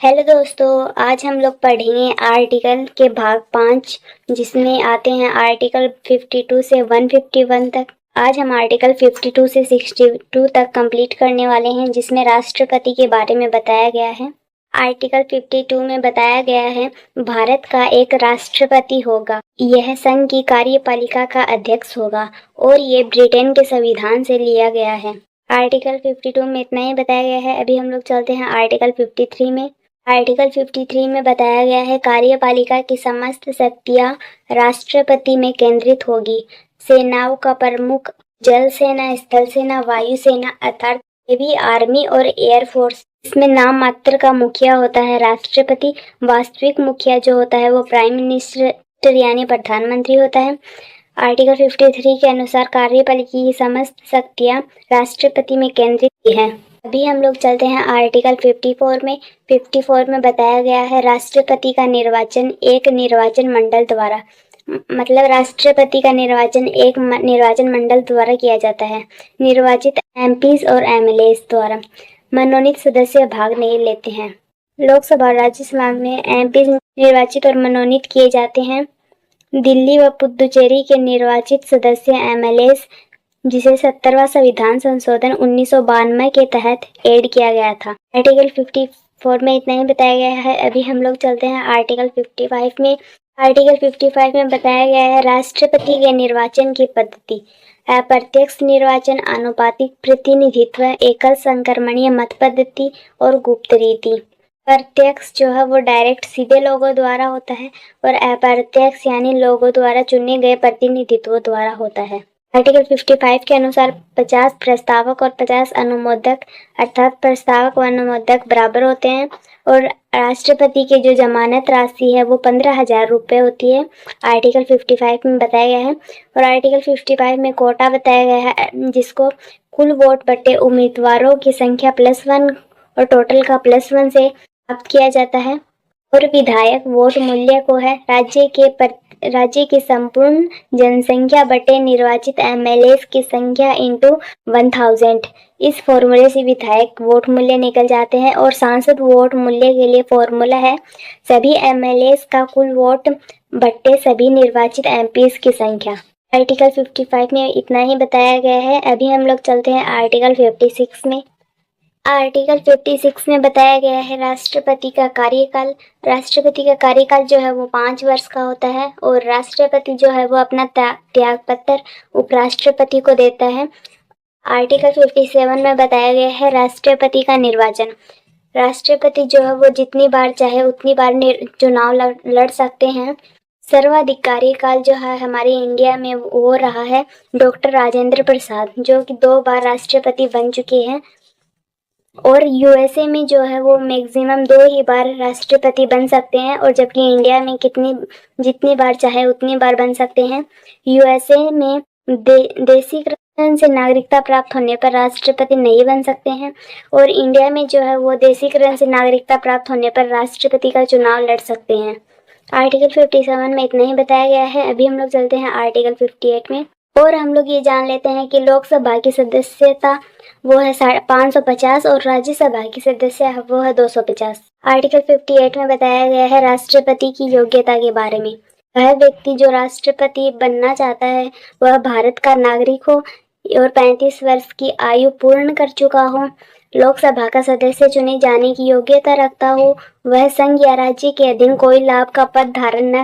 Hello दोस्तों, आज हम लोग पढ़ेंगे आर्टिकल के भाग 5 जिसमें आते हैं आर्टिकल 52 से 151 तक। आज हम आर्टिकल 52 से 62 तक कंप्लीट करने वाले हैं जिसमें राष्ट्रपति के बारे में बताया गया है। आर्टिकल 52 में बताया गया है भारत का एक राष्ट्रपति होगा। यह संघ की कार्यपालिका का अध्यक्ष होगा और ये ब्रिटेन के संविधान से लिया गया है। आर्टिकल 52 में इतना ही बताया गया है। अभी हम लोग चलते हैं आर्टिकल 53 में। आर्टिकल 53 में बताया गया है कार्यपालिका की समस्त शक्तियां राष्ट्रपति में केंद्रित होगी। सेनाओं का प्रमुख जल सेना, स्थल सेना, वायु सेना अर्थात नेवी, आर्मी और एयरफोर्स। इसमें नाम मात्र का मुखिया होता है राष्ट्रपति। वास्तविक मुखिया जो होता है वो प्राइम मिनिस्टर यानी प्रधानमंत्री होता है। आर्टिकल 53 के अनुसार कार्यपालिका की समस्त शक्तियां राष्ट्रपति में केंद्रित है। अभी हम लोग चलते हैं आर्टिकल 54 में। 54 में बताया गया है राष्ट्रपति का निर्वाचन एक निर्वाचन मंडल द्वारा, मतलब राष्ट्रपति का निर्वाचन एक निर्वाचन मंडल द्वारा किया जाता है। निर्वाचित एमपीज और एमएलएस द्वारा मनोनीत सदस्य भाग नहीं लेते हैं। लोकसभा और राज्यसभा में एमपीज निर्वाचित और मनोनीत किए जाते हैं। दिल्ली व पुदुचेरी के निर्वाचित सदस्य एमएलएस जिसे 70वां संविधान संशोधन 1992 के तहत ऐड किया गया था। आर्टिकल 54 में इतना ही बताया गया है। अभी हम लोग चलते हैं आर्टिकल 55 में। आर्टिकल 55 में बताया गया है राष्ट्रपति के निर्वाचन की पद्धति। अप्रत्यक्ष निर्वाचन, आनुपातिक प्रतिनिधित्व, एकल संक्रमणीय मत पद्धति और गुप्त रीति। प्रत्यक्ष जो है वो डायरेक्ट सीधे लोगों द्वारा होता है और अप्रत्यक्ष यानी लोगों द्वारा चुने गए प्रतिनिधित्व द्वारा होता है। आर्टिकल 55 के अनुसार 50 प्रस्तावक और 50 अनुमोदक अर्थात प्रस्तावक व अनुमोदक बराबर होते हैं और राष्ट्रपति की जो जमानत राशि है वो 15,000 रुपये होती है। आर्टिकल 55 में बताया गया है। और आर्टिकल 55 में कोटा बताया गया है जिसको कुल वोट बटे उम्मीदवारों की संख्या +1 और टोटल का +1 से प्राप्त किया जाता है। और विधायक वोट मूल्य को है राज्य की संपूर्ण जनसंख्या बटे निर्वाचित एमएलएस की संख्या इंटू 1000। इस फॉर्मूले से विधायक वोट मूल्य निकल जाते हैं और सांसद वोट मूल्य के लिए फॉर्मूला है सभी एमएलएस का कुल वोट बटे सभी निर्वाचित एमपीज की संख्या। आर्टिकल 55 में इतना ही बताया गया है। अभी हम लोग चलते हैं आर्टिकल 56 में। आर्टिकल 56 में बताया गया है राष्ट्रपति का कार्यकाल। राष्ट्रपति का कार्यकाल जो है वो 5 वर्ष का होता है और राष्ट्रपति जो है वो अपना त्यागपत्र उपराष्ट्रपति को देता है। आर्टिकल 57 में बताया गया है राष्ट्रपति का निर्वाचन। राष्ट्रपति जो है वो जितनी बार चाहे उतनी बार चुनाव लड़ सकते हैं। सर्वाधिक कार्यकाल जो है हमारे इंडिया में वो रहा है डॉक्टर राजेंद्र प्रसाद जो कि 2 बार राष्ट्रपति बन चुके हैं। और यूएसए में जो है वो मैक्सिमम 2 ही बार राष्ट्रपति बन सकते हैं और जबकि इंडिया में जितनी बार चाहे उतनी बार बन सकते हैं। यूएसए में देशीकरण से नागरिकता प्राप्त होने पर राष्ट्रपति नहीं बन सकते हैं और इंडिया में जो है वो देशीकरण से नागरिकता प्राप्त होने पर राष्ट्रपति का चुनाव लड़ सकते हैं। आर्टिकल 57 में इतना ही बताया गया है। अभी हम लोग चलते हैं आर्टिकल 58 में और हम लोग ये जान लेते हैं कि लोकसभा की सदस्यता वो है 550 और राज्यसभा की सदस्य वो है 250। आर्टिकल 58 में बताया गया है राष्ट्रपति की योग्यता के बारे में। वह व्यक्ति जो राष्ट्रपति बनना चाहता है वह भारत का नागरिक हो और 35 वर्ष की आयु पूर्ण कर चुका हो, लोकसभा का सदस्य चुने जाने की योग्यता रखता हो, वह संघ या राज्य के अधीन कोई लाभ का पद धारण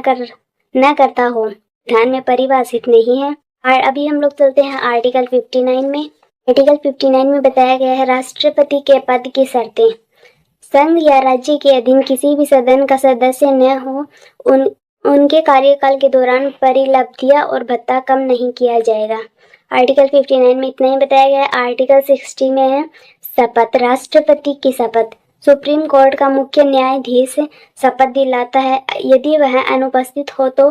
न करता हो, ध्यान में परिभाषित नहीं है। और अभी हम लोग चलते हैं आर्टिकल 59 में। आर्टिकल 59 में बताया गया है राष्ट्रपति के पद की शर्तें। संघ या राज्य के अधीन किसी भी सदन का सदस्य न हो, उनके कार्यकाल के दौरान परिलब्धियां और भत्ता कम नहीं किया जाएगा। आर्टिकल 59 में इतना ही बताया गया है। आर्टिकल 60 में है शपथ। राष्ट्रपति की शपथ सुप्रीम कोर्ट का मुख्य न्यायाधीश शपथ दिलाता है। यदि वह अनुपस्थित हो तो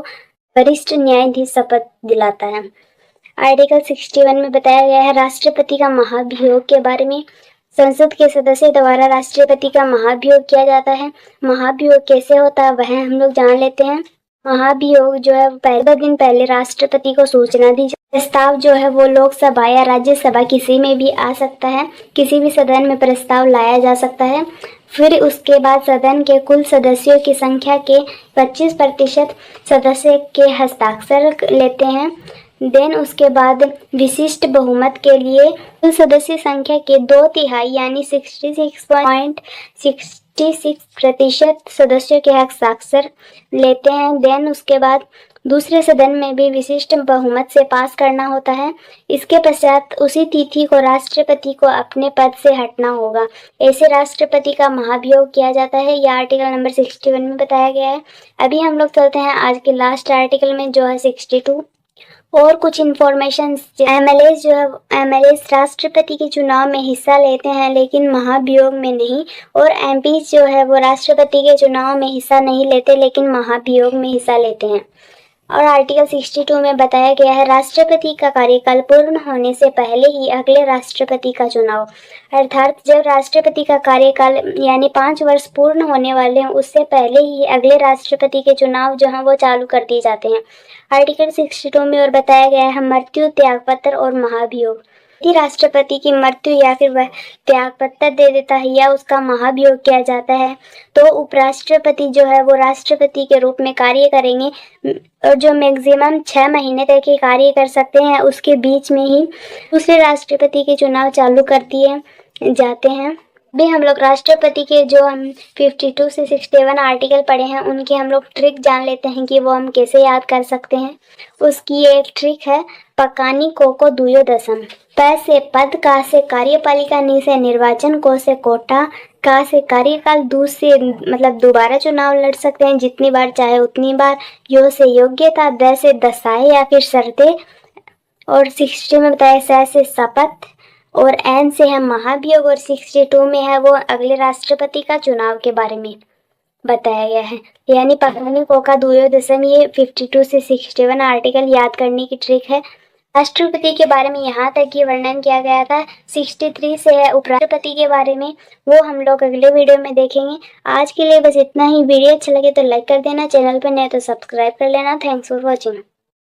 वरिष्ठ न्यायाधीश शपथ दिलाता है। आर्टिकल 61 में बताया गया है राष्ट्रपति का महाभियोग के बारे में। संसद के सदस्य द्वारा राष्ट्रपति का महाभियोग किया जाता है। महाभियोग कैसे होता है वह हम लोग जान लेते हैं। महाभियोग जो है पहले दिन पहले राष्ट्रपति को सूचना दी जाए। प्रस्ताव जो है वो लोकसभा या राज्यसभा किसी में भी आ सकता है, किसी भी सदन में प्रस्ताव लाया जा सकता है। फिर उसके बाद सदन के कुल सदस्यों की संख्या के 25% सदस्य के हस्ताक्षर लेते हैं। देन उसके बाद विशिष्ट बहुमत के लिए कुल सदस्य संख्या के 2/3 यानी 66.66% सदस्यों के हस्ताक्षर लेते हैं। देन उसके बाद दूसरे सदन में भी विशिष्ट बहुमत से पास करना होता है। इसके पश्चात उसी तिथि को राष्ट्रपति को अपने पद से हटना होगा। ऐसे राष्ट्रपति का महाभियोग किया जाता है। यह आर्टिकल नंबर 61 में बताया गया है। अभी हम लोग चलते हैं आज के लास्ट आर्टिकल में जो है 62। और कुछ इन्फॉर्मेशन, एमएलए जो है एमएलए राष्ट्रपति के चुनाव में हिस्सा लेते हैं लेकिन महाभियोग में नहीं, और एमपी जो है वो राष्ट्रपति के चुनाव में हिस्सा नहीं लेते लेकिन महाभियोग में हिस्सा लेते हैं। और आर्टिकल 62 में बताया गया है राष्ट्रपति का कार्यकाल पूर्ण होने से पहले ही अगले राष्ट्रपति का चुनाव, अर्थात जब राष्ट्रपति का कार्यकाल यानी 5 वर्ष पूर्ण होने वाले हैं उससे पहले ही अगले राष्ट्रपति के चुनाव जो हैं वो चालू कर दिए जाते हैं। आर्टिकल 62 में और बताया गया है मृत्यु, त्यागपत्र और महाभियोग। यदि राष्ट्रपति की मृत्यु या फिर वह त्यागपत्र दे देता है या उसका महाभियोग किया जाता है तो उपराष्ट्रपति जो है वो राष्ट्रपति के रूप में कार्य करेंगे, और जो मैक्सिमम 6 महीने तक ये कार्य कर सकते हैं। उसके बीच में ही दूसरे राष्ट्रपति के चुनाव चालू कर दिए जाते हैं। अभी हम लोग राष्ट्रपति के जो हम 52 से 61 आर्टिकल पढ़े हैं उनकी हम लोग ट्रिक जान लेते हैं कि वो हम कैसे याद कर सकते हैं। उसकी एक ट्रिक है पकानी कोको दुयो दशम। प से पद, का से कार्यपालिका, नि से निर्वाचन, को से कोटा, का से कार्यकाल, दू से मतलब दोबारा चुनाव लड़ सकते हैं जितनी बार चाहे उतनी बार, यो से योग्यता, द से दशाएं या फिर शर्तें, और 60 में बताया स से शपथ, और एन से है महाभियोग, और 62 में है वो अगले राष्ट्रपति का चुनाव के बारे में बताया गया है। यानी पकानी कोका दुयो दशम ये 52 से 61 आर्टिकल याद करने की ट्रिक है। राष्ट्रपति के बारे में यहाँ तक ही वर्णन किया गया था। 63 से है उपराष्ट्रपति के बारे में, वो हम लोग अगले वीडियो में देखेंगे। आज के लिए बस इतना ही। वीडियो अच्छा लगे तो लाइक कर देना, चैनल पर नए तो सब्सक्राइब कर लेना। Thanks for watching.